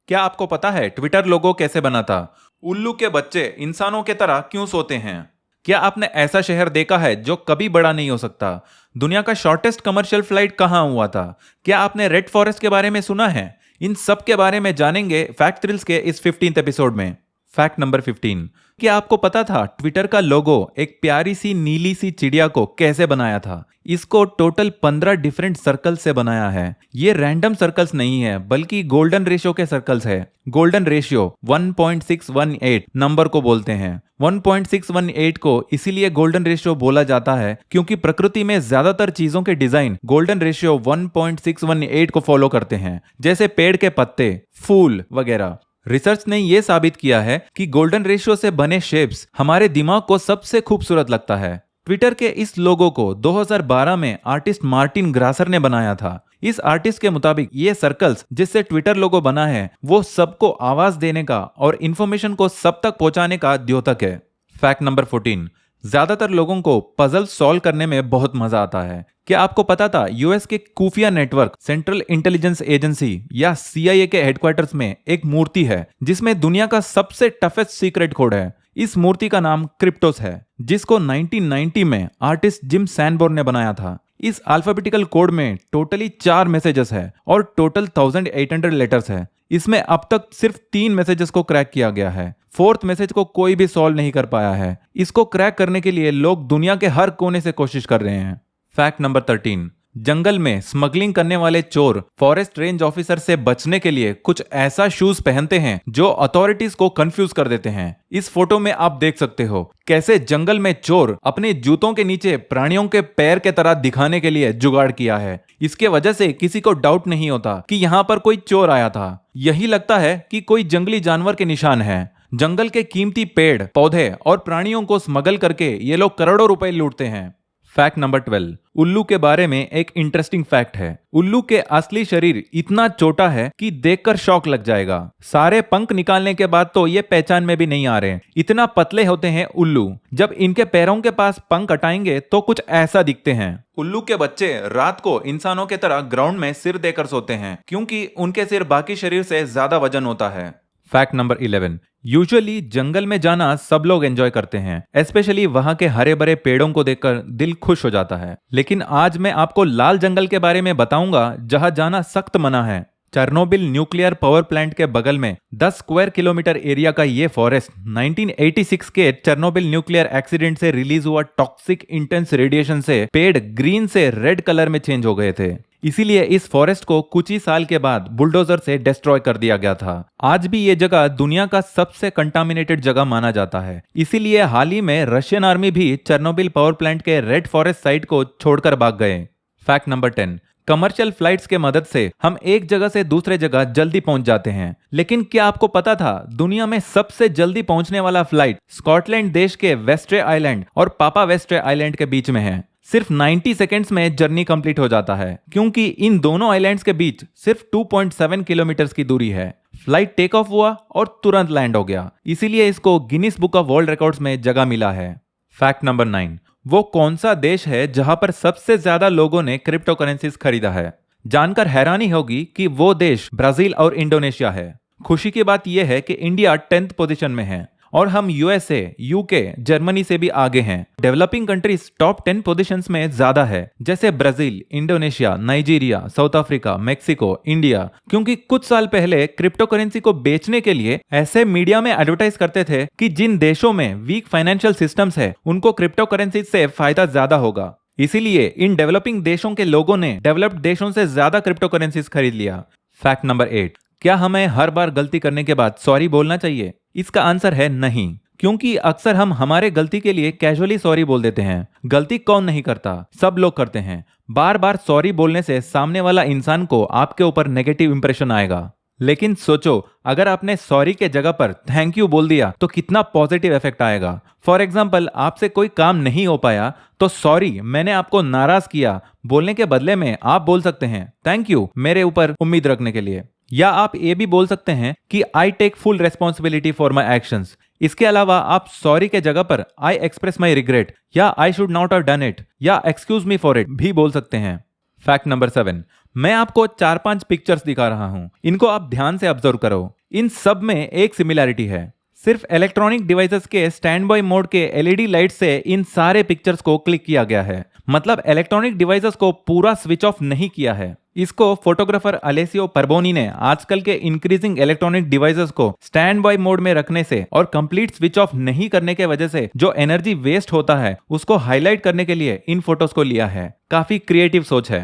क्या आपको पता है ट्विटर लोगो कैसे बना था? उल्लू के बच्चे इंसानों के तरह क्यों सोते हैं? क्या आपने ऐसा शहर देखा है जो कभी बड़ा नहीं हो सकता? दुनिया का शॉर्टेस्ट कमर्शियल फ्लाइट कहाँ हुआ था? क्या आपने रेड फॉरेस्ट के बारे में सुना है? इन सब के बारे में जानेंगे फैक्ट थ्रिल्स के इस 15th एपिसोड में। Fact number 15। क्या आपको पता था ट्विटर का लोगो एक प्यारी सी नीली सी चिड़िया को कैसे बनाया था? इसको टोटल 15 डिफरेंट सर्कल से बनाया है। ये रैंडम सर्कल्स नहीं है बल्कि गोल्डन रेशियो के सर्कल्स है। गोल्डन रेशियो 1.618 नंबर को बोलते हैं। 1.618 को इसीलिए गोल्डन रेशियो बोला जाता है क्योंकि प्रकृति में ज्यादातर चीजों के डिजाइन गोल्डन रेशियो 1.618 को फॉलो करते हैं, जैसे पेड़ के पत्ते, फूल वगैरह। रिसर्च ने यह साबित किया है कि गोल्डन रेशियो से बने शेप्स हमारे दिमाग को सबसे खूबसूरत लगता है। ट्विटर के इस लोगो को 2012 में आर्टिस्ट मार्टिन ग्रासर ने बनाया था। इस आर्टिस्ट के मुताबिक ये सर्कल्स जिससे ट्विटर लोगो बना है वो सबको आवाज देने का और इंफॉर्मेशन को सब तक पहुंचाने का द्योतक है। Fact number 14। ज्यादातर लोगों को पजल सॉल्व करने में बहुत मजा आता है। क्या आपको पता था यूएस के खुफिया नेटवर्क सेंट्रल इंटेलिजेंस एजेंसी या सीआईए के हेडक्वार्टर्स में एक मूर्ति है जिसमें दुनिया का सबसे टफेस्ट सीक्रेट कोड है। इस मूर्ति का नाम क्रिप्टोस है, जिसको 1990 में आर्टिस्ट जिम सैनबोर्न ने बनाया था। इस अल्फाबेटिकल कोड में टोटली 4 मैसेजेस है और टोटल 1800 लेटर्स है। इसमें अब तक सिर्फ 3 मैसेजेस को क्रैक किया गया है। 4th मैसेज को कोई भी सॉल्व नहीं कर पाया है। इसको क्रैक करने के लिए लोग दुनिया के हर कोने से कोशिश कर रहे हैं। Fact number 13। जंगल में स्मगलिंग करने वाले चोर फॉरेस्ट रेंज ऑफिसर से बचने के लिए कुछ ऐसा शूज पहनते हैं जो अथॉरिटीज को कंफ्यूज कर देते हैं। इस फोटो में आप देख सकते हो कैसे जंगल में चोर अपने जूतों के नीचे प्राणियों के पैर के तरह दिखाने के लिए जुगाड़ किया है। इसके वजह से किसी को डाउट नहीं होता कि यहाँ पर कोई चोर आया था। यही लगता है कि कोई जंगली जानवर के निशान है। जंगल के कीमती पेड़, पौधे और प्राणियों को स्मगल करके ये लोग करोड़ों रुपए लूटते हैं। Fact number 12। उल्लू के बारे में एक इंटरेस्टिंग फैक्ट है। उल्लू के असली शरीर इतना छोटा है कि देखकर शॉक लग जाएगा। सारे पंख निकालने के बाद तो ये पहचान में भी नहीं आ रहे, इतना पतले होते हैं उल्लू। जब इनके पैरों के पास पंख हटाएंगे तो कुछ ऐसा दिखते हैं। उल्लू के बच्चे रात को इंसानों के तरह ग्राउंड में सिर देकर सोते हैं क्योंकि उनके सिर बाकी शरीर से ज्यादा वजन होता है। Fact number 11। यूजुअली जंगल में जाना सब लोग एंजॉय करते हैं, स्पेशली वहां के हरे भरे पेड़ों को देखकर दिल खुश हो जाता है। लेकिन आज मैं आपको लाल जंगल के बारे में बताऊंगा जहां जाना सख्त मना है। चेर्नोबिल न्यूक्लियर पावर प्लांट के बगल में 10 स्क्वायर किलोमीटर एरिया का ये फॉरेस्ट 1986 के चेर्नोबिल न्यूक्लियर एक्सीडेंट से रिलीज हुआ टॉक्सिक इंटेंस रेडिएशन से पेड़ ग्रीन से रेड कलर में चेंज हो गए थे। इसीलिए इस फॉरेस्ट को कुछ ही साल के बाद बुलडोजर से डिस्ट्रॉय कर दिया गया था। आज भी ये जगह दुनिया का सबसे कंटामिनेटेड जगह माना जाता है। इसीलिए हाल ही में रशियन आर्मी भी चेर्नोबिल पावर प्लांट के रेड फॉरेस्ट साइट को छोड़कर भाग गए। Fact number 10। कमर्शियल फ्लाइट्स के मदद से हम एक जगह से दूसरे जगह जल्दी पहुंच जाते हैं, लेकिन क्या आपको पता था दुनिया में सबसे जल्दी पहुंचने वाला फ्लाइट स्कॉटलैंड देश के वेस्ट्रे आइलैंड और पापा वेस्ट्रे आइलैंड के बीच में है। सिर्फ 90 सेकेंड्स में जर्नी कंप्लीट हो जाता है क्योंकि इन दोनों आइलैंड्स के बीच सिर्फ 2.7 किलोमीटर की दूरी है। फ्लाइट टेक ऑफ हुआ और तुरंत लैंड हो गया, इसीलिए इसको Guinness book of world records में जगह मिला है। Fact number 9। वो कौन सा देश है जहां पर सबसे ज्यादा लोगों ने क्रिप्टो करेंसीज खरीदा है? जानकर हैरानी होगी कि वो देश ब्राजील और इंडोनेशिया है। खुशी की बात यह है कि इंडिया 10th पोजीशन में है और हम यूएसए, यूके, जर्मनी से भी आगे हैं। डेवलपिंग कंट्रीज टॉप 10 पोजीशंस में ज्यादा है, जैसे Brazil, Indonesia, Nigeria, south Africa, Mexico, India. क्योंकि कुछ साल पहले क्रिप्टो करेंसी को बेचने के लिए ऐसे मीडिया में एडवर्टाइज करते थे कि जिन देशों में वीक फाइनेंशियल सिस्टम्स है उनको क्रिप्टो करेंसी से फायदा ज्यादा होगा। इसीलिए इन डेवलपिंग देशों के लोगों ने डेवलप्ड देशों से ज्यादा क्रिप्टो करेंसीज खरीद लिया। Fact number 8। क्या हमें हर बार गलती करने के बाद सॉरी बोलना चाहिए? इसका आंसर है नहीं, क्योंकि अक्सर हम हमारे गलती के लिए कैजुअली सॉरी बोल देते हैं। गलती कौन नहीं करता, सब लोग करते हैं। बार बार सॉरी बोलने से सामने वाला इंसान को आपके ऊपर नेगेटिव इंप्रेशन आएगा। लेकिन सोचो, अगर आपने सॉरी के जगह पर थैंक यू बोल दिया तो कितना पॉजिटिव इफेक्ट आएगा। फॉर एग्जाम्पल, आपसे कोई काम नहीं हो पाया तो सॉरी, मैंने आपको नाराज किया बोलने के बदले में आप बोल सकते हैं थैंक यू मेरे ऊपर उम्मीद रखने के लिए। या आप ये भी बोल सकते हैं कि I take full responsibility for my actions. इसके अलावा आप सॉरी के जगह पर आई एक्सप्रेस माई रिग्रेट या I should not have done it या एक्सक्यूज मी फॉर इट भी बोल सकते हैं। Fact number 7। मैं आपको 4-5 पिक्चर्स दिखा रहा हूं, इनको आप ध्यान से ऑब्जर्व करो। इन सब में एक सिमिलैरिटी है, सिर्फ इलेक्ट्रॉनिक डिवाइसेस के स्टैंड बाय मोड के एलईडी लाइट से इन सारे पिक्चर्स को क्लिक किया गया है। मतलब इलेक्ट्रॉनिक डिवाइसेस को पूरा स्विच ऑफ नहीं किया है। इसको फोटोग्राफर अलेसियो परबोनी ने आजकल के इंक्रीजिंग इलेक्ट्रॉनिक डिवाइसेस को स्टैंड बाय मोड में रखने से और कंप्लीट स्विच ऑफ नहीं करने के वजह से जो एनर्जी वेस्ट होता है उसको हाईलाइट करने के लिए इन फोटोज को लिया है। काफी क्रिएटिव सोच है।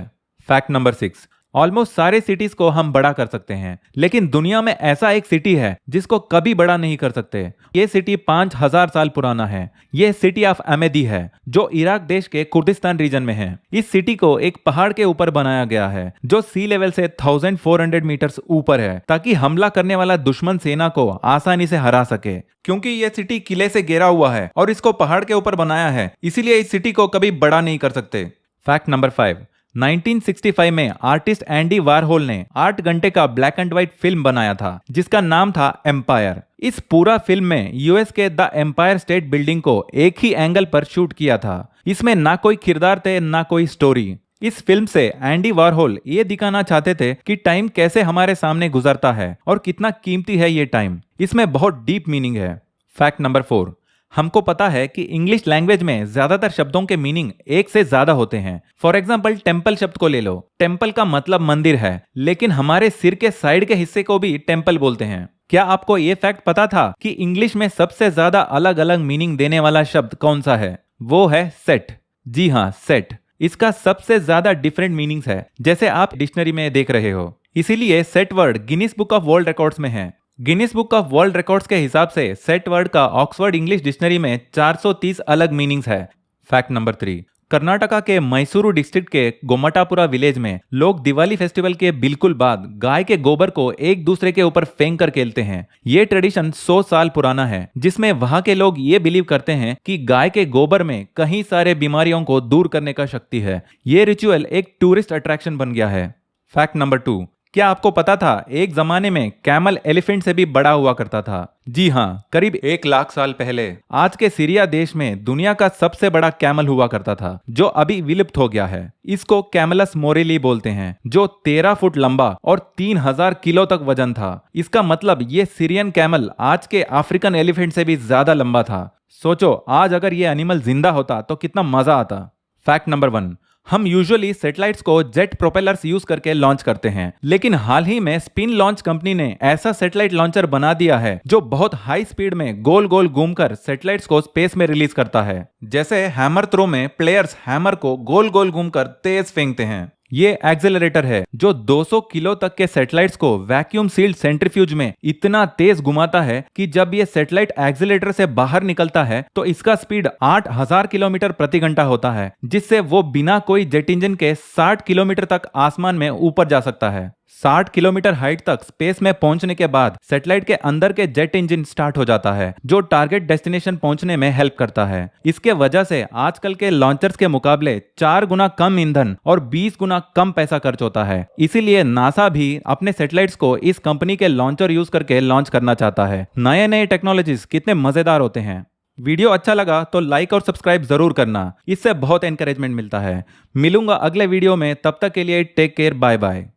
फैक्ट नंबर 6, ऑलमोस्ट सारे सिटीज को हम बड़ा कर सकते हैं, लेकिन दुनिया में ऐसा एक सिटी है जिसको कभी बड़ा नहीं कर सकते। ये सिटी 5000 साल पुराना है। ये सिटी ऑफ अमेदी है जो इराक देश के कुर्दिस्तान रीजन में है। इस सिटी को एक पहाड़ के ऊपर बनाया गया है जो सी लेवल से 1400 मीटर्स ऊपर है, ताकि हमला करने वाला दुश्मन सेना को आसानी से हरा सके। क्योंकि ये सिटी किले से घेरा हुआ है और इसको पहाड़ के ऊपर बनाया है, इसीलिए इस सिटी को कभी बड़ा नहीं कर सकते। फैक्ट नंबर 5, 1965 में आर्टिस्ट एंडी वारहोल ने 8 घंटे का ब्लैक एंड व्हाइट फिल्म बनाया था जिसका नाम था एम्पायर। इस पूरा फिल्म में यूएस के द एम्पायर स्टेट बिल्डिंग को एक ही एंगल पर शूट किया था। इसमें ना कोई किरदार थे ना कोई स्टोरी। इस फिल्म से एंडी वारहोल ये दिखाना चाहते थे कि टाइम कैसे हमारे सामने गुजरता है और कितना कीमती है ये टाइम। इसमें बहुत डीप मीनिंग है। फैक्ट नंबर 4, हमको पता है कि इंग्लिश लैंग्वेज में ज्यादातर शब्दों के मीनिंग एक से ज्यादा होते हैं। फॉर एग्जाम्पल टेम्पल शब्द को ले लो। टेम्पल का मतलब मंदिर है, लेकिन हमारे सिर के साइड के हिस्से को भी टेम्पल बोलते हैं। क्या आपको ये फैक्ट पता था कि इंग्लिश में सबसे ज्यादा अलग अलग मीनिंग देने वाला शब्द कौन सा है? वो है सेट। जी हाँ, सेट। इसका सबसे ज्यादा डिफरेंट मीनिंग्स है, जैसे आप डिक्शनरी में देख रहे हो। इसीलिए set word Guinness book of world records में है। Guinness book of world records के हिसाब से सेट वर्ड का ऑक्सफोर्ड इंग्लिश डिक्शनरी में 430 अलग मीनिंग्स है। फैक्ट नंबर 3, कर्नाटका के मैसूरू डिस्ट्रिक्ट के गोमटापुरा विलेज में लोग दिवाली फेस्टिवल के बिल्कुल बाद गाय के गोबर को एक दूसरे के ऊपर फेंक कर खेलते हैं। ये ट्रेडिशन 100 साल पुराना है, जिसमें वहां के लोग ये बिलीव करते हैं कि गाय के गोबर में कई सारे बीमारियों को दूर करने का शक्ति है। ये रिचुअल एक टूरिस्ट अट्रैक्शन बन गया है। फैक्ट नंबर 2, क्या आपको पता था एक जमाने में कैमल एलिफेंट से भी बड़ा हुआ करता था? जी हाँ, करीब 1 लाख साल पहले आज के सीरिया देश में दुनिया का सबसे बड़ा कैमल हुआ करता था, जो अभी विलुप्त हो गया है। इसको कैमलस मोरेली बोलते हैं, जो 13 फुट लंबा और 3000 किलो तक वजन था। इसका मतलब ये सीरियन कैमल आज के अफ्रीकन एलिफेंट से भी ज्यादा लंबा था। सोचो, आज अगर ये एनिमल जिंदा होता तो कितना मजा आता। फैक्ट नंबर 1, हम यूजुअली सैटेलाइट्स को जेट प्रोपेलर्स यूज करके लॉन्च करते हैं, लेकिन हाल ही में स्पिन लॉन्च कंपनी ने ऐसा सैटेलाइट लॉन्चर बना दिया है जो बहुत हाई स्पीड में गोल गोल घूमकर सैटेलाइट्स को स्पेस में रिलीज करता है। जैसे हैमर थ्रो में प्लेयर्स हैमर को गोल गोल घूमकर तेज फेंकते हैं। ये एक्सेलरेटर है जो 200 किलो तक के सैटेलाइट्स को वैक्यूम सील्ड सेंट्रीफ्यूज में इतना तेज घुमाता है कि जब ये सैटेलाइट एक्सेलरेटर से बाहर निकलता है तो इसका स्पीड 8000 किलोमीटर प्रति घंटा होता है, जिससे वो बिना कोई जेट इंजन के 60 किलोमीटर तक आसमान में ऊपर जा सकता है। 60 किलोमीटर हाइट तक स्पेस में पहुंचने के बाद सैटेलाइट के अंदर के जेट इंजन स्टार्ट हो जाता है, जो टारगेट डेस्टिनेशन पहुंचने में हेल्प करता है। इसके वजह से आजकल के लॉन्चर्स के मुकाबले 4 गुना कम ईंधन और 20 गुना कम पैसा खर्च होता है। इसीलिए नासा भी अपने सैटेलाइट्स को इस कंपनी के लॉन्चर यूज करके लॉन्च करना चाहता है। नए नए टेक्नोलॉजीज कितने मजेदार होते हैं। वीडियो अच्छा लगा तो लाइक और सब्सक्राइब जरूर करना, इससे बहुत एनकरेजमेंट मिलता है। मिलूंगा अगले वीडियो में, तब तक के लिए टेक केयर, बाय बाय।